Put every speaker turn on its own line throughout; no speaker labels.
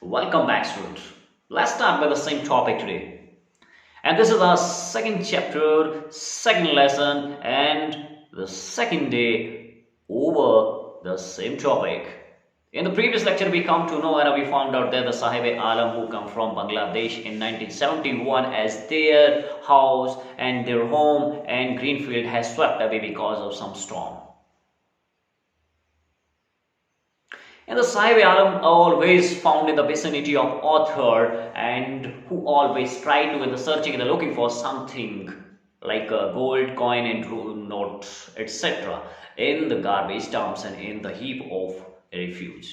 Welcome back, students. Let's start with the same topic today. And this is our second chapter, second lesson, and the second day over the same topic. In the previous lecture, we come to know and we found out that the Sahib Alam who come from Bangladesh in 1971 as their house and their home and Greenfield has swept away because of some storm. And the Sahib Alam always found in the vicinity of author and who always try to in the searching and looking for something like a gold coin and notes etc. in the garbage dumps and in the heap of refuse.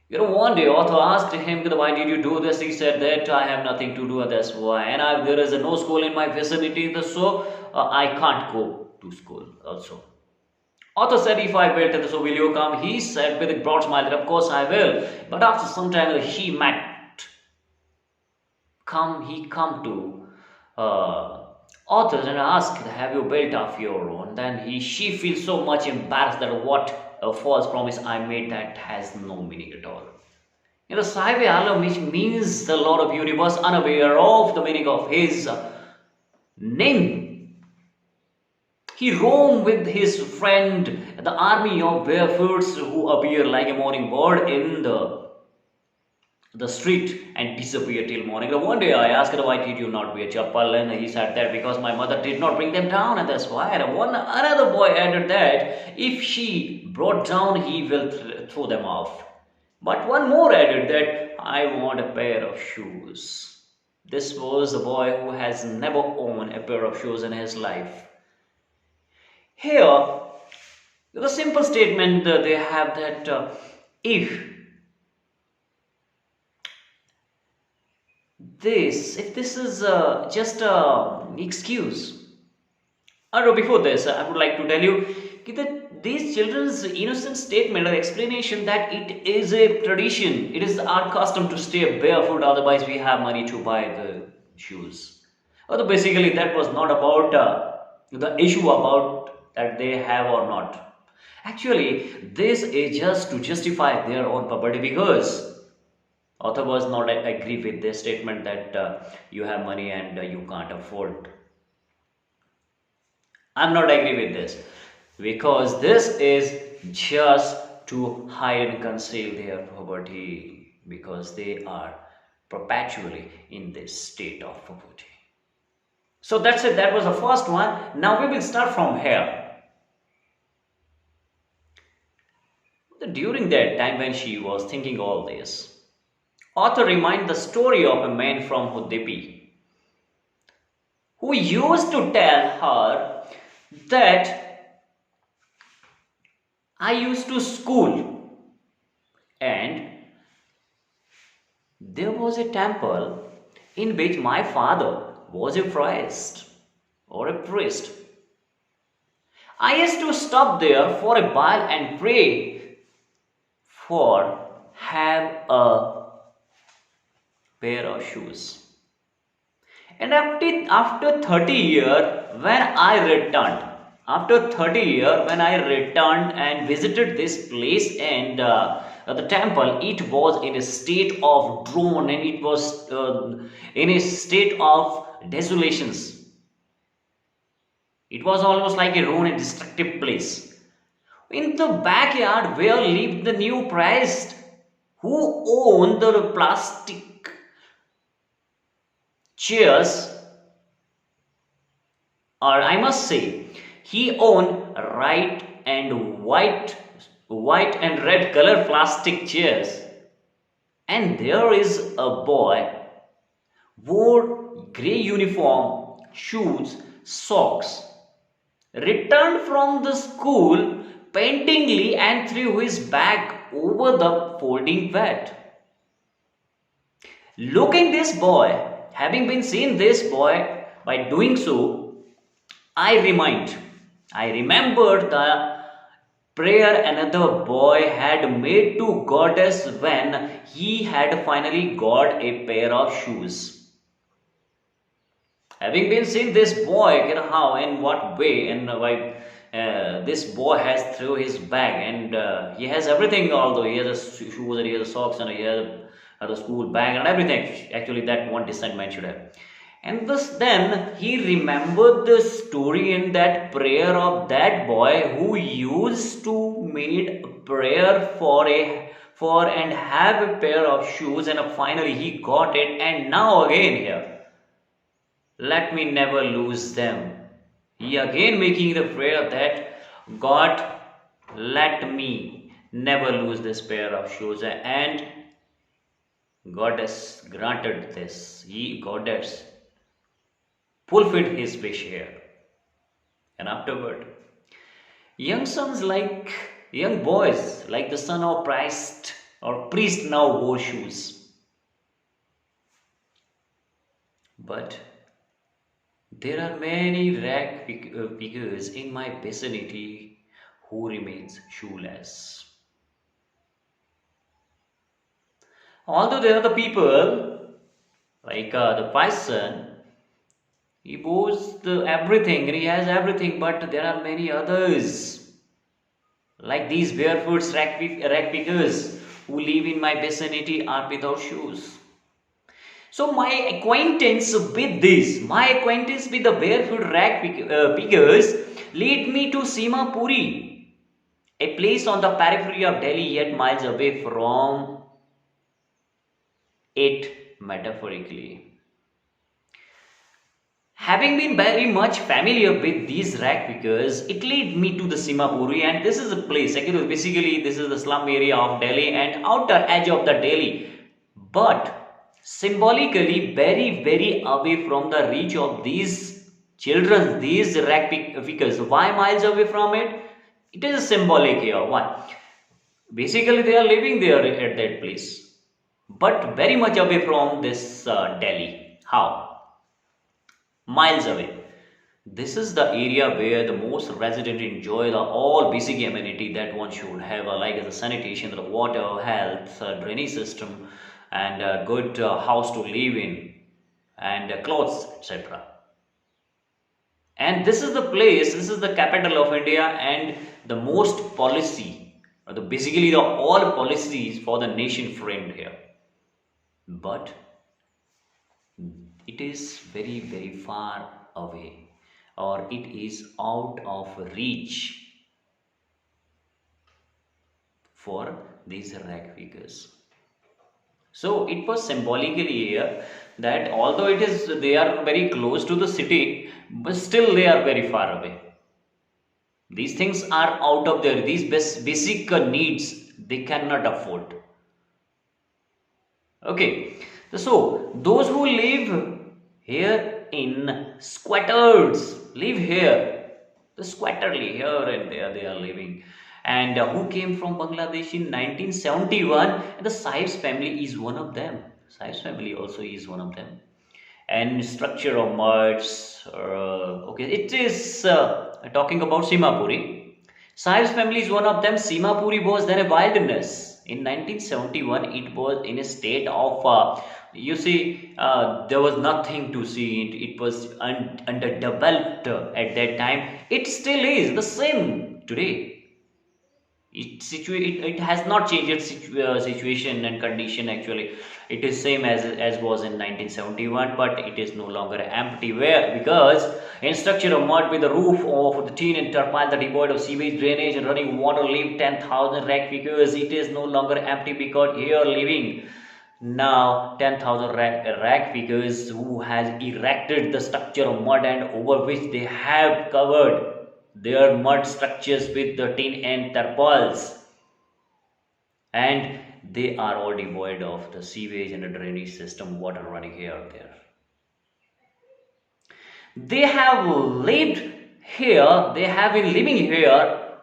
One day author asked him, why did you do this? He said that I have nothing to do and that's why. And there is no school in my vicinity, so I can't go to school also. Author said, if I built it, so will you come? He said with a broad smile that of course I will. But after some time he come to authors and asked, have you built of your own? Then she feels so much embarrassed that what a false promise I made that has no meaning at all. The Sahib Alam, which means the Lord of Universe, unaware of the meaning of his name. He roamed with his friend, the army of barefoots who appear like a morning bird in the street and disappear till morning. One day I asked, why did you not wear chappal? And he said that because my mother did not bring them down, and that's why. And another boy added that if she brought down, he will throw them off. But one more added that I want a pair of shoes. This was a boy who has never owned a pair of shoes in his life. Here, the simple statement they have that if this is just an excuse. Or before this, I would like to tell you that these children's innocent statement or explanation that it is a tradition, it is our custom to stay barefoot, otherwise we have money to buy the shoes. Although basically that was not about the issue about that they have or not. Actually, this is just to justify their own property because author was not agree with this statement that you have money and you can't afford. I'm not agree with this because this is just to hide and conceal their poverty because they are perpetually in this state of poverty. So that's it. That was the first one. Now we will start from here. During that time when she was thinking all this, author reminds the story of a man from Udupi who used to tell her that I used to school and there was a temple in which my father was a priest or a priest. I used to stop there for a while and pray for have a pair of shoes. And after 30 years when I returned, and visited this place and the temple, it was in a state of ruin and it was in a state of desolations. It was almost like a ruined and destructive place. In the backyard where lived the new priest who owned the plastic chairs, or I must say, he owned white and red color plastic chairs. And there is a boy wore grey uniform, shoes, socks, returned from the school pantingly and threw his bag over the folding bed. Having been seen this boy by doing so, I remembered the prayer another boy had made to goddess when he had finally got a pair of shoes. Having been seen this boy, how, in what way, and why this boy has through his bag, and he has everything. Although he has a shoes and he has a socks and he has a school bag and everything. Actually, that one decent man should have. And thus, then he remembered the story in that prayer of that boy who used to made a prayer for and have a pair of shoes, and finally he got it, and now again here, let me never lose them. He again making the prayer that God, let me never lose this pair of shoes, and God has granted this. God has fulfilled his wish here. And afterward, young boys like the son of Christ or priest now wore shoes. But there are many pickers in my vicinity who remains shoeless. Although there are the people like the person, he boasts everything and he has everything, but there are many others like these barefoot rag pickers who live in my vicinity are without shoes. So my acquaintance with the barefoot pickers lead me to Simapuri, a place on the periphery of Delhi, yet miles away from it metaphorically. Having been very much familiar with these rag pickers, it led me to the Simapuri, and this is a place. Actually, basically, this is the slum area of Delhi and outer edge of the Delhi, but symbolically very very away from the reach of these children, these pickers. Why miles away from it? It is symbolic here. Why? Basically, they are living there at that place, but very much away from this Delhi. How? Miles away. This is the area where the most residents enjoy the all basic amenity that one should have, like the sanitation, the water, health, drainage system, and a good house to live in, and clothes, etc. And this is the place. This is the capital of India, and the most policy, or basically the all policies for the nation framed here. But it is very very far away, or it is out of reach for these rag figures. So it was symbolically here that although it is they are very close to the city, but still they are very far away. These things are out of there. These basic needs they cannot afford. Okay, so those who live here in squatters live here. The squatterly here and there they are living, and who came from Bangladesh in 1971, and the Saib's family is one of them. Saib's family also is one of them. And structure of merge. Okay, it is talking about Simapuri. Saib's family is one of them. Simapuri was then a wilderness. In 1971, it was in a state of, there was nothing to see. It was underdeveloped at that time. It still is the same today. It has not changed its situation and condition. Actually, it is same as was in 1971, but it is no longer empty. Where? Because in structure of mud with the roof of the tin and tarpaulin, the devoid of sewage drainage and running water, live 10,000 rag pickers. It is no longer empty because here living now 10,000 rag pickers who has erected the structure of mud, and over which they have covered their mud structures with the tin and tarpaulins, and they are all devoid of the sewage and the drainage system, water running here or there. They have lived here, they have been living here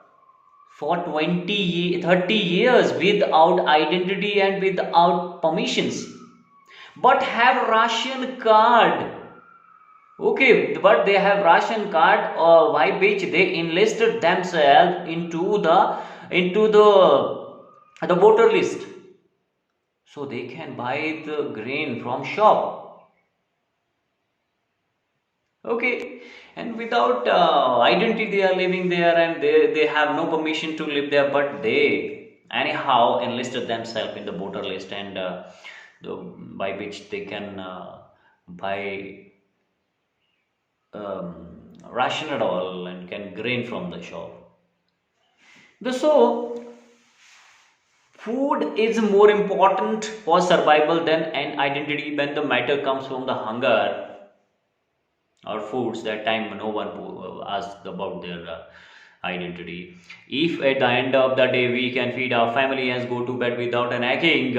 for 30 years without identity and without permissions, but have ration card. Okay, but they have ration card by which they enlisted themselves into the voter list, so they can buy the grain from shop. Okay, and without identity, they are living there, and they have no permission to live there, but they anyhow enlisted themselves in the voter list, and by which they can buy ration at all and can grain from the shop. So, food is more important for survival than an identity when the matter comes from the hunger or foods. That time no one asked about their identity. If at the end of the day we can feed our family and go to bed without an aching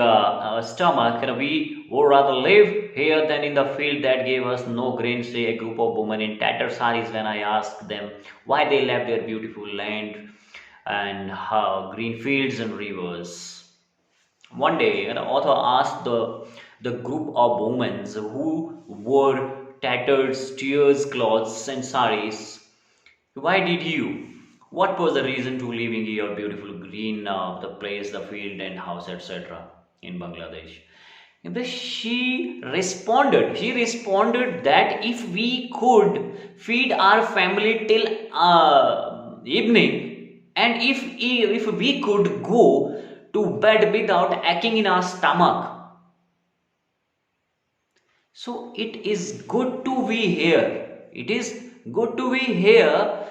stomach, we would rather live here than in the field that gave us no grain. Say a group of women in tattered saris when I asked them why they left their beautiful land and how green fields and rivers. One day, an author asked the group of women who wore tattered tears, cloths, and saris, why did you? What was the reason to leaving your beautiful green, the place, the field, and house, etc. in Bangladesh? She responded that if we could feed our family till evening, and if we could go to bed without aching in our stomach, so it is good to be here. It is good to be here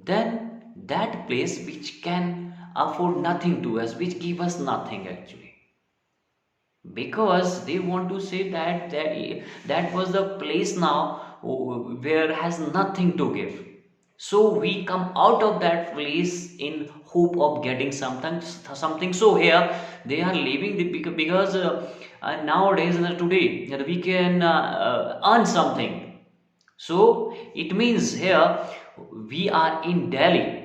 than that place which can afford nothing to us, which give us nothing actually. Because they want to say that was the place now where has nothing to give. So we come out of that place in hope of getting something. So here they are leaving because nowadays today we can earn something. So it means here we are in Delhi,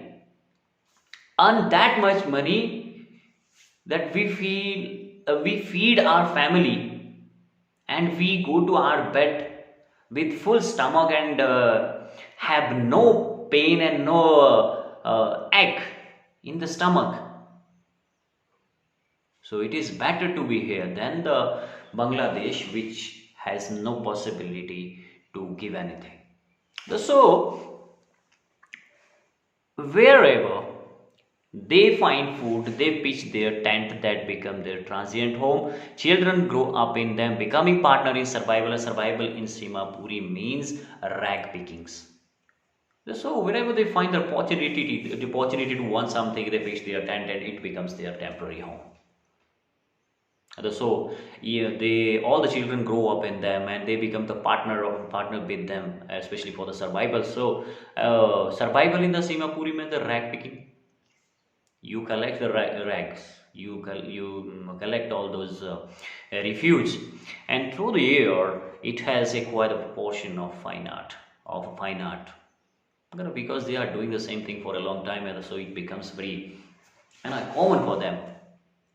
earn that much money that we feed our family, and we go to our bed with full stomach and have no pain and no ache in the stomach. So it is better to be here than the Bangladesh which has no possibility to give anything. So wherever they find food, they pitch their tent that become their transient home. Children grow up in them, becoming partner in survival. And survival in Simapuri means rag pickings. So wherever they find the opportunity to want something, they pitch their tent and it becomes their temporary home. So yeah, they all the children grow up in them and they become the partner with them, especially for the survival. So survival in the Simapuri means the rag picking. You collect the rags, you collect all those refuse, and through the year it has acquired a proportion of fine art because they are doing the same thing for a long time, and so it becomes very common for them.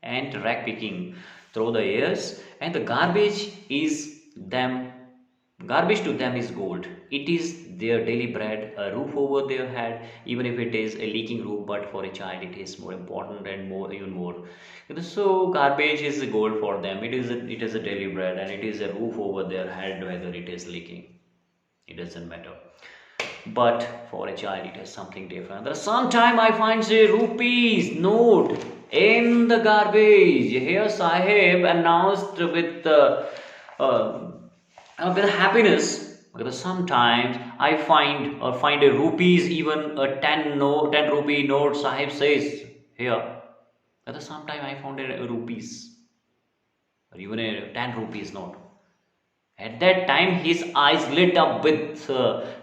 And rag picking through the years, and the garbage to them is gold. It is their daily bread, a roof over their head, even if it is a leaking roof, but for a child it is more important and more even more. So garbage is gold for them. It is a daily bread and it is a roof over their head whether it is leaking. It doesn't matter. But for a child, it is something different. There sometime I find a rupees note in the garbage. Here, Sahib announced uh, with happiness. Because sometimes I find a rupees, even a 10 rupee note. Sahib says here. Because sometime I found a rupees or even a 10 rupees note. At that time, his eyes lit up with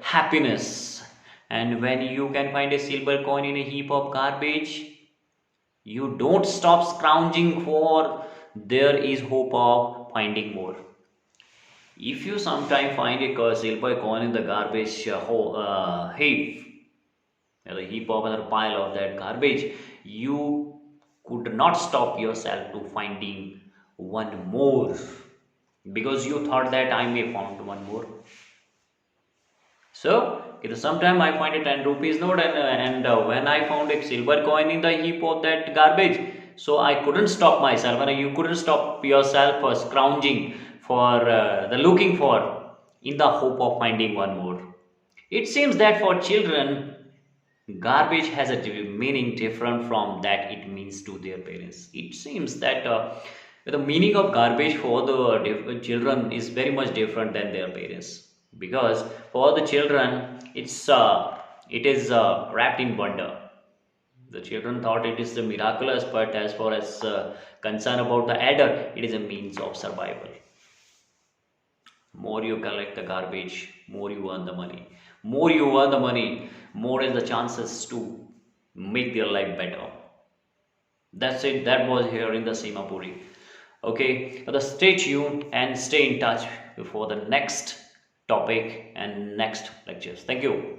happiness. And when you can find a silver coin in a heap of garbage, you don't stop scrounging, for there is hope of finding more. If you sometime find a silver coin in the garbage heap, a heap of another pile of that garbage, you could not stop yourself to finding one more, because you thought that I may found one more. So sometime I find a 10 rupees note, and when I found a silver coin in the heap of that garbage, so I couldn't stop myself, and you couldn't stop yourself for scrounging for the looking for in the hope of finding one more. It seems that for children, garbage has a meaning different from that it means to their parents. It seems that the meaning of garbage for the children is very much different than their parents, because for the children it is wrapped in wonder. The children thought it is the miraculous, but as far as concern about the adult, it is a means of survival. More you collect the garbage, more you earn the money. More you earn the money, more is the chances to make their life better. That's it. That was here in the Simapuri. Okay, but stay tuned and stay in touch for the next topic and next lectures. Thank you.